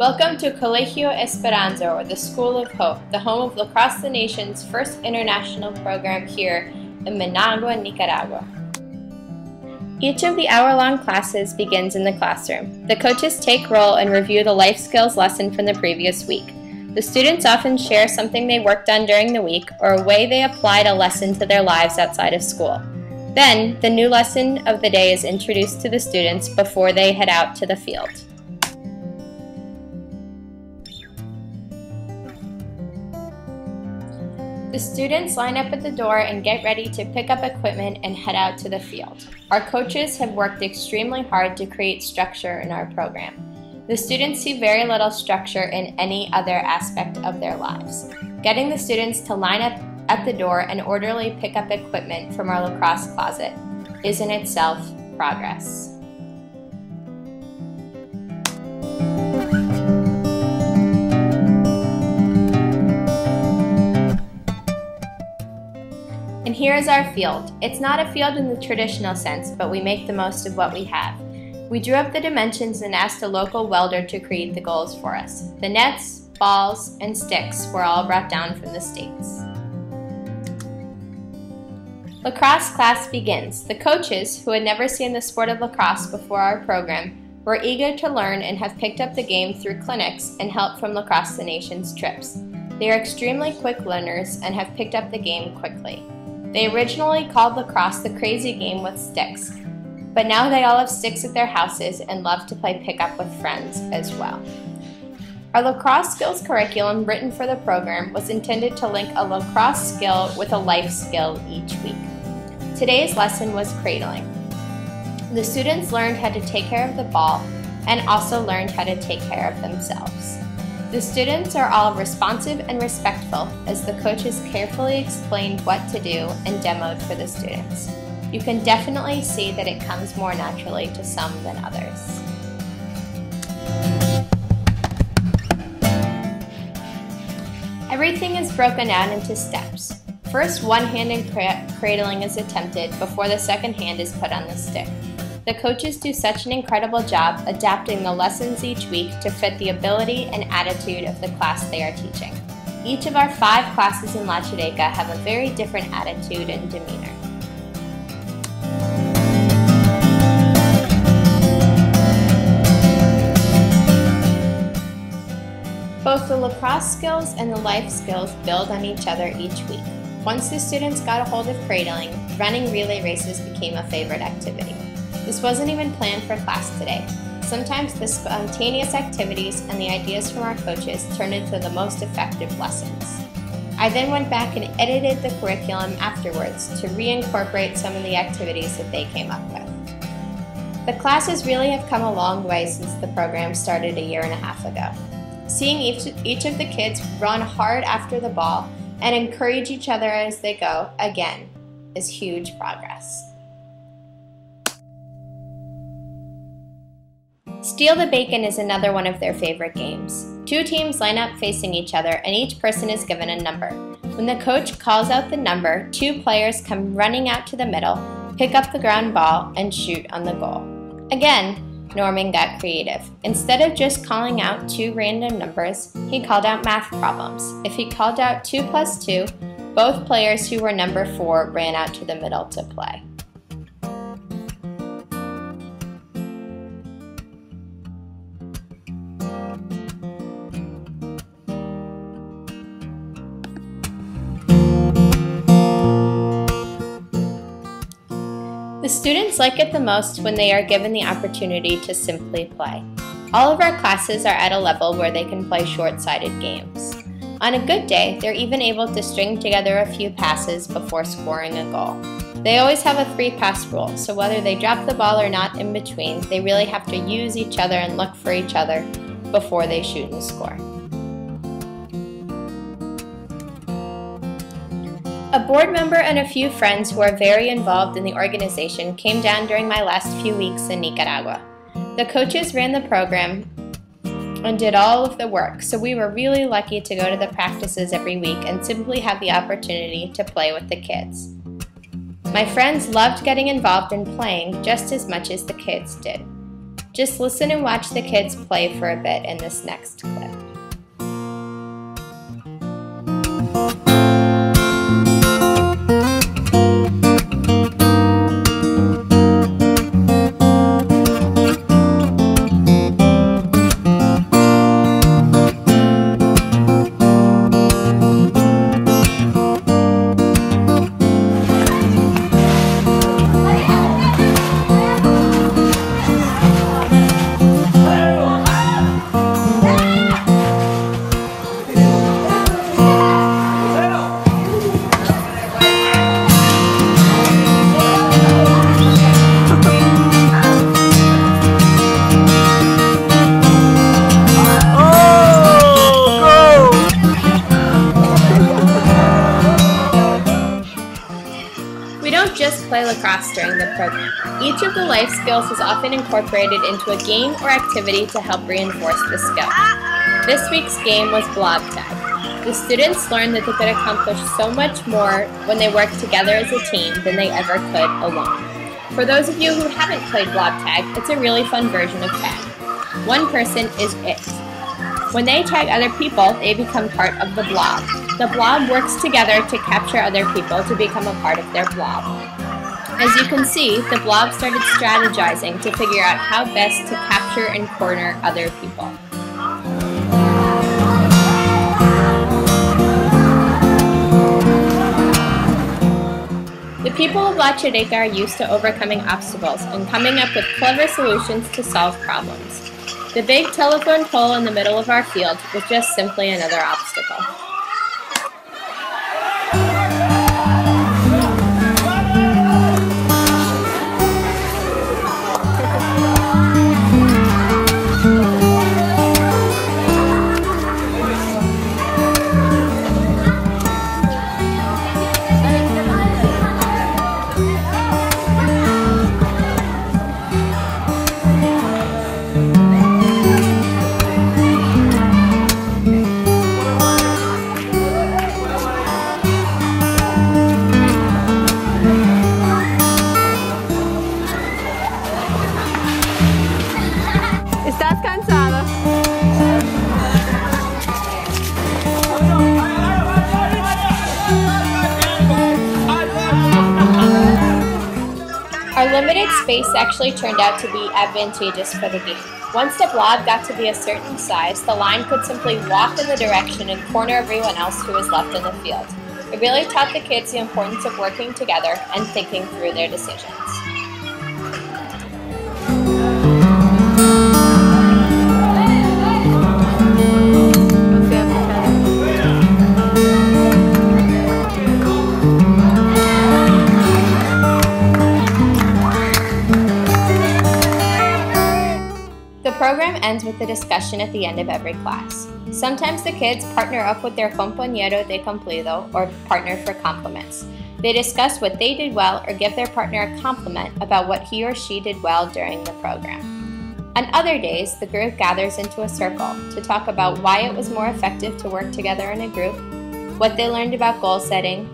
Welcome to Colegio Esperanza, or the School of Hope, the home of Lacrosse the Nation's first international program here in Managua, Nicaragua. Each of the hour-long classes begins in the classroom. The coaches take roll and review the life skills lesson from the previous week. The students often share something they worked on during the week or a way they applied a lesson to their lives outside of school. Then, the new lesson of the day is introduced to the students before they head out to the field. The students line up at the door and get ready to pick up equipment and head out to the field. Our coaches have worked extremely hard to create structure in our program. The students see very little structure in any other aspect of their lives. Getting the students to line up at the door and orderly pick up equipment from our lacrosse closet is in itself progress. And here is our field. It's not a field in the traditional sense, but we make the most of what we have. We drew up the dimensions and asked a local welder to create the goals for us. The nets, balls, and sticks were all brought down from the States. Lacrosse class begins. The coaches, who had never seen the sport of lacrosse before our program, were eager to learn and have picked up the game through clinics and help from Lacrosse the Nation's trips. They are extremely quick learners and have picked up the game quickly. They originally called lacrosse the crazy game with sticks, but now they all have sticks at their houses and love to play pickup with friends as well. Our lacrosse skills curriculum written for the program was intended to link a lacrosse skill with a life skill each week. Today's lesson was cradling. The students learned how to take care of the ball and also learned how to take care of themselves. The students are all responsive and respectful as the coaches carefully explained what to do and demoed for the students. You can definitely see that it comes more naturally to some than others. Everything is broken down into steps. First, one-handed cradling is attempted before the second hand is put on the stick. The coaches do such an incredible job adapting the lessons each week to fit the ability and attitude of the class they are teaching. Each of our 5 classes in La Chudeca have a very different attitude and demeanor. Both the lacrosse skills and the life skills build on each other each week. Once the students got a hold of cradling, running relay races became a favorite activity. This wasn't even planned for class today. Sometimes the spontaneous activities and the ideas from our coaches turned into the most effective lessons. I then went back and edited the curriculum afterwards to reincorporate some of the activities that they came up with. The classes really have come a long way since the program started a year and a half ago. Seeing each of the kids run hard after the ball and encourage each other as they go, again, is huge progress. Steal the Bacon is another one of their favorite games. 2 teams line up facing each other and each person is given a number. When the coach calls out the number, 2 players come running out to the middle, pick up the ground ball, and shoot on the goal. Again, Norman got creative. Instead of just calling out 2 random numbers, he called out math problems. If he called out 2 plus 2, both players who were number 4 ran out to the middle to play. The students like it the most when they are given the opportunity to simply play. All of our classes are at a level where they can play short-sided games. On a good day, they're even able to string together a few passes before scoring a goal. They always have a 3-pass rule, so whether they drop the ball or not in between, they really have to use each other and look for each other before they shoot and score. A board member and a few friends who are very involved in the organization came down during my last few weeks in Nicaragua. The coaches ran the program and did all of the work, so we were really lucky to go to the practices every week and simply have the opportunity to play with the kids. My friends loved getting involved in playing just as much as the kids did. Just listen and watch the kids play for a bit in this next clip. We don't just play lacrosse during the program. Each of the life skills is often incorporated into a game or activity to help reinforce the skill. This week's game was blob tag. The students learned that they could accomplish so much more when they worked together as a team than they ever could alone. For those of you who haven't played blob tag, it's a really fun version of tag. One person is it. When they tag other people, they become part of the blob. The blob works together to capture other people to become a part of their blob. As you can see, the blob started strategizing to figure out how best to capture and corner other people. The people of La Chideca are used to overcoming obstacles and coming up with clever solutions to solve problems. The big telephone pole in the middle of our field was just simply another obstacle. ¿Estás cansado? Our limited space actually turned out to be advantageous for the game. Once the blob got to be a certain size, the line could simply walk in the direction and corner everyone else who was left in the field. It really taught the kids the importance of working together and thinking through their decisions. The program ends with a discussion at the end of every class. Sometimes the kids partner up with their compañero de cumplido, or partner for compliments. They discuss what they did well or give their partner a compliment about what he or she did well during the program. On other days, the group gathers into a circle to talk about why it was more effective to work together in a group, what they learned about goal setting,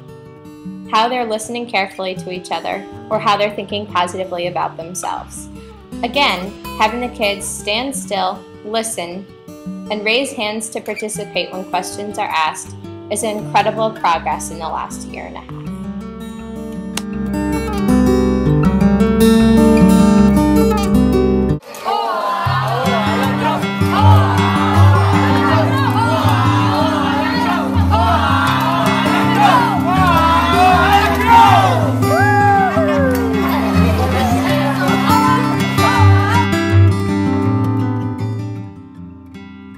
how they're listening carefully to each other, or how they're thinking positively about themselves. Again, having the kids stand still, listen, and raise hands to participate when questions are asked is an incredible progress in the last year and a half.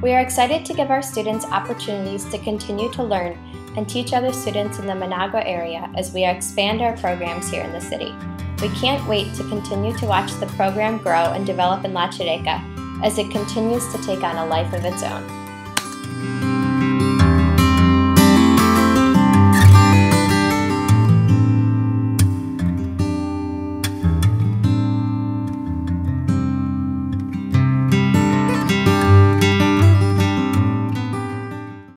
We are excited to give our students opportunities to continue to learn and teach other students in the Managua area as we expand our programs here in the city. We can't wait to continue to watch the program grow and develop in La Chideca as it continues to take on a life of its own.